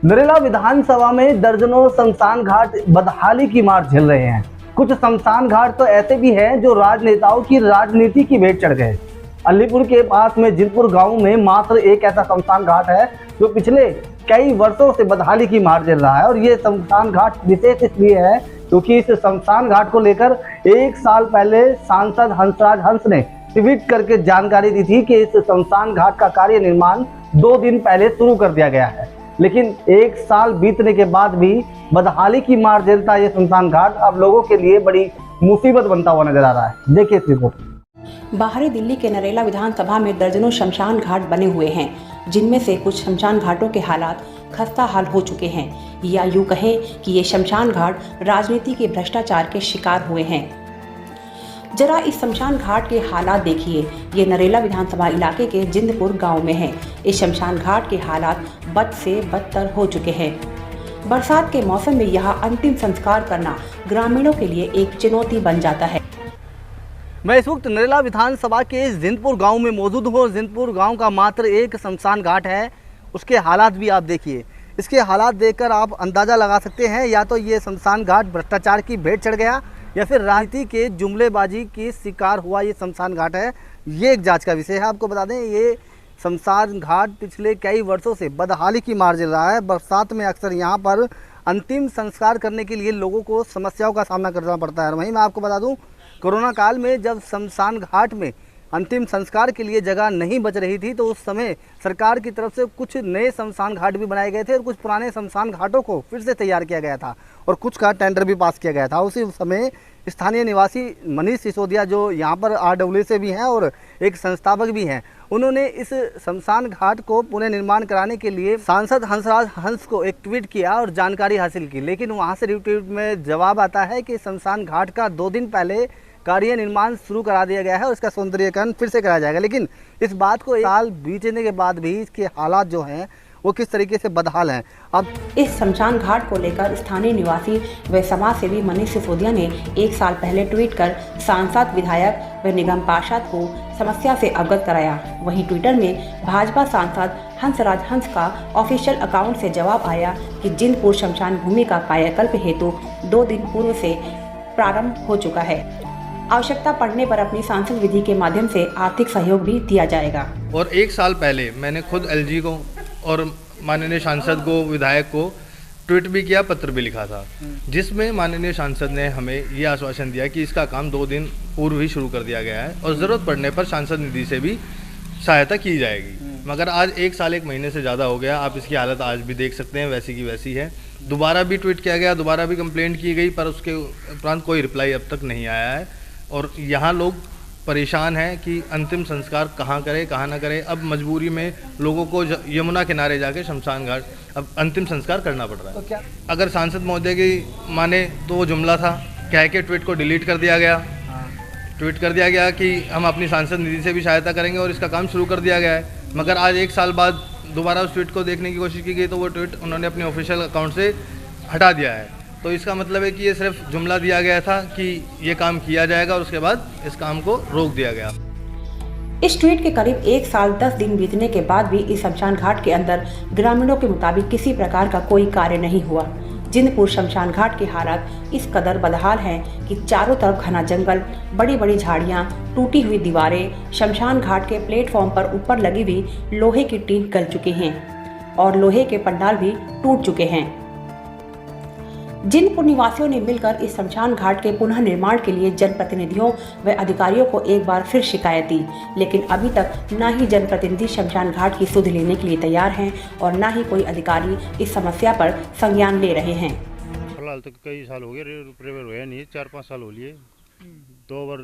नरेला विधानसभा में दर्जनों शमशान घाट बदहाली की मार झेल रहे हैं। कुछ शमशान घाट तो ऐसे भी हैं जो राजनेताओं की राजनीति की भेंट चढ़ गए। अलीपुर के पास में जिनपुर गांव में मात्र एक ऐसा शमशान घाट है जो पिछले कई वर्षों से बदहाली की मार झेल रहा है। और ये शमशान घाट विशेष इसलिए है क्योंकि इस शमशान घाट को लेकर एक साल पहले सांसद हंसराज हंस ने ट्वीट करके जानकारी दी थी कि इस शमशान घाट का कार्य निर्माण 2 दिन पहले शुरू कर दिया गया है। लेकिन एक साल बीतने के बाद भी बदहाली की मार झेलता ये शमशान घाट अब लोगों के लिए बड़ी मुसीबत बनता हुआ नजर आ रहा है। देखिए इस रिपोर्ट। बाहरी दिल्ली के नरेला विधानसभा में दर्जनों शमशान घाट बने हुए हैं, जिनमें से कुछ शमशान घाटों के हालात खस्ता हाल हो चुके हैं, या यूं कहें कि ये शमशान घाट राजनीति के भ्रष्टाचार के शिकार हुए हैं। जरा इस शमशान घाट के हालात देखिए। ये नरेला विधानसभा इलाके के जिंदपुर गांव में है। इस शमशान घाट के हालात बद से बदतर हो चुके हैं। बरसात के मौसम में यहाँ अंतिम संस्कार करना ग्रामीणों के लिए एक चुनौती बन जाता है। मैं इस वक्त नरेला विधानसभा के जिंदपुर गांव में मौजूद हूँ। जिंदपुर गांव का मात्र एक शमशान घाट है, उसके हालात भी आप देखिए। इसके हालात देखकर आप अंदाज़ा लगा सकते हैं या तो ये शमशान घाट भ्रष्टाचार की भेंट चढ़ गया या फिर राजनीति के जुमलेबाजी की शिकार हुआ ये शमशान घाट है। ये एक जांच का विषय है। आपको बता दें ये शमशान घाट पिछले कई वर्षों से बदहाली की मार झेल रहा है। बरसात में अक्सर यहाँ पर अंतिम संस्कार करने के लिए लोगों को समस्याओं का सामना करना पड़ता है। वहीं मैं आपको बता दूं कोरोना काल में जब शमशान घाट में अंतिम संस्कार के लिए जगह नहीं बच रही थी तो उस समय सरकार की तरफ से कुछ नए शमशान घाट भी बनाए गए थे और कुछ पुराने शमशान घाटों को फिर से तैयार किया गया था और कुछ का टेंडर भी पास किया गया था। उसी समय स्थानीय निवासी मनीष सिसोदिया जो यहाँ पर RWA से भी हैं और एक संस्थापक भी हैं, उन्होंने इस शमशान घाट को पुनः निर्माण कराने के लिए सांसद हंसराज हंस को एक ट्वीट किया और जानकारी हासिल की। लेकिन वहाँ से रिट्वीट में जवाब आता है कि शमशान घाट का 2 दिन पहले कार्य निर्माण शुरू करा दिया गया है और इसका सौंदर्यीकरण फिर से कराया जाएगा। लेकिन इस बात को 1 साल बीतने के बाद भी इसके हालात जो हैं वो किस तरीके से बदहाल हैं। अब इस शमशान घाट को लेकर स्थानीय निवासी व समाज सेवी मनीष सिसोदिया ने 1 साल पहले ट्वीट कर सांसद, विधायक व निगम पार्षद को समस्या से अवगत कराया। वहीं ट्विटर में भाजपा सांसद हंसराज हंस का ऑफिशियल अकाउंट से जवाब आया कि जिंदपुर शमशान भूमि का कायाकल्प हेतु 2 दिन पूर्व से प्रारंभ हो चुका है। आवश्यकता पड़ने पर अपनी सांसद विधि के माध्यम से आर्थिक सहयोग भी दिया जाएगा। और 1 साल पहले मैंने खुद LG को और माननीय सांसद को, विधायक को ट्वीट भी किया, पत्र भी लिखा था, जिसमें माननीय सांसद ने हमें ये आश्वासन दिया कि इसका काम 2 दिन पूर्व ही शुरू कर दिया गया है और ज़रूरत पड़ने पर सांसद निधि से भी सहायता की जाएगी। मगर आज 1 साल 1 महीने से ज़्यादा हो गया। आप इसकी हालत आज भी देख सकते हैं, वैसी की वैसी है। दोबारा भी ट्वीट किया गया, दोबारा भी कंप्लेंट की गई, पर उसके उपरांत कोई रिप्लाई अब तक नहीं आया है और यहाँ लोग परेशान हैं कि अंतिम संस्कार कहाँ करें कहाँ ना करें। अब मजबूरी में लोगों को यमुना किनारे जाके शमशान घाट अब अंतिम संस्कार करना पड़ रहा है। तो क्या अगर सांसद महोदय की माने तो वो जुमला था, कह के ट्वीट को डिलीट कर दिया गया। ट्वीट कर दिया गया कि हम अपनी सांसद निधि से भी सहायता करेंगे और इसका काम शुरू कर दिया गया है। मगर आज 1 साल बाद दोबारा उस ट्वीट को देखने की कोशिश की गई तो वो ट्वीट उन्होंने अपने ऑफिशियल अकाउंट से हटा दिया है। तो इसका मतलब है कि ये सिर्फ जुमला दिया गया था कि ये काम किया जाएगा और उसके बाद इस काम को रोक दिया गया। इस ट्वीट के करीब 1 साल 10 दिन बीतने के बाद भी इस शमशान घाट के अंदर ग्रामीणों के मुताबिक किसी प्रकार का कोई कार्य नहीं हुआ। जिंदपुर शमशान घाट के हालात इस कदर बदहाल हैं कि चारों तरफ घना जंगल, बड़ी बड़ी झाड़ियां, टूटी हुई दीवारें, शमशान घाट के प्लेटफॉर्म पर ऊपर लगी हुई लोहे की टीन गल चुके हैं और लोहे के पंडाल भी टूट चुके हैं। जिनपुर निवासियों ने मिलकर इस शमशान घाट के पुनः निर्माण के लिए जनप्रतिनिधियों व अधिकारियों को एक बार फिर शिकायत दी, लेकिन अभी तक न ही जनप्रतिनिधि शमशान घाट की सुध लेने के लिए तैयार हैं और न ही कोई अधिकारी इस समस्या पर संज्ञान ले रहे हैं। फिलहाल तो कई साल हो गए, रिपेयर हुआ नहीं, 4-5 साल हो लिए। 2 बार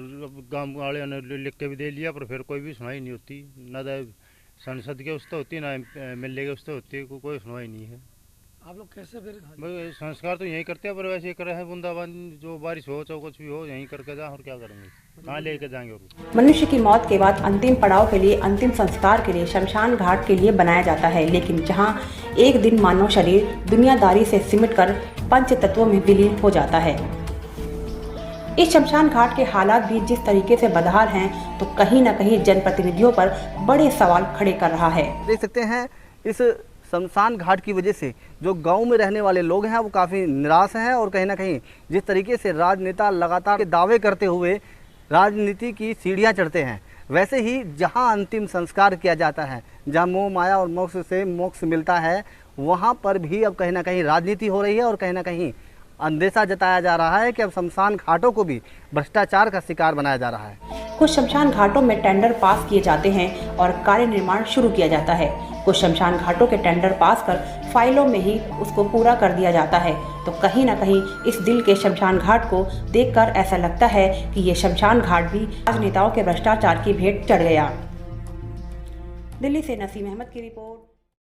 गाँव वाले ने लिख के भी दे लिया पर फिर कोई भी सुनवाई नहीं होती। न सांसद के उस तो होती, ना MLA के उस तो होती, कोई सुनवाई नहीं है। आप लोग कैसे फिर संस्कार तो यहीं करते हैं पर वैसे कर रहे हैं, बूंदाबांदी जो बारिश हो चाहे कुछ भी हो यहीं करके जाए और क्या करेंगे, कहाँ लेके जाएंगे। और मनुष्य की मौत के बाद अंतिम पड़ाव के लिए, अंतिम संस्कार के लिए शमशान घाट के लिए बनाया जाता है, लेकिन जहां एक दिन मानव शरीर दुनियादारी से सिमटकर पंच तत्वों में विलीन हो जाता है। इस शमशान घाट के हालात भी जिस तरीके से बदहाल हैं तो कहीं न कहीं जनप्रतिनिधियों पर बड़े सवाल खड़े कर रहा है। देख सकते हैं इस शमशान घाट की वजह से जो गांव में रहने वाले लोग हैं वो काफ़ी निराश हैं और कहीं ना कहीं जिस तरीके से राजनेता लगातार दावे करते हुए राजनीति की सीढ़ियां चढ़ते हैं, वैसे ही जहां अंतिम संस्कार किया जाता है, जहां मोह माया और मोक्ष से मोक्ष मिलता है, वहां पर भी अब कहीं ना कहीं राजनीति हो रही है और कहीं ना कहीं अंदेशा जताया जा रहा है कि अब शमशान घाटों को भी भ्रष्टाचार का शिकार बनाया जा रहा है। कुछ शमशान घाटों में टेंडर पास किए जाते हैं और कार्य निर्माण शुरू किया जाता है। कुछ शमशान घाटों के टेंडर पास कर फाइलों में ही उसको पूरा कर दिया जाता है। तो कहीं ना कहीं इस दिल के शमशान घाट को देखकर ऐसा लगता है कि ये शमशान घाट भी राजनेताओं के भ्रष्टाचार की भेंट चढ़ गया। दिल्ली से नसीम अहमद की रिपोर्ट।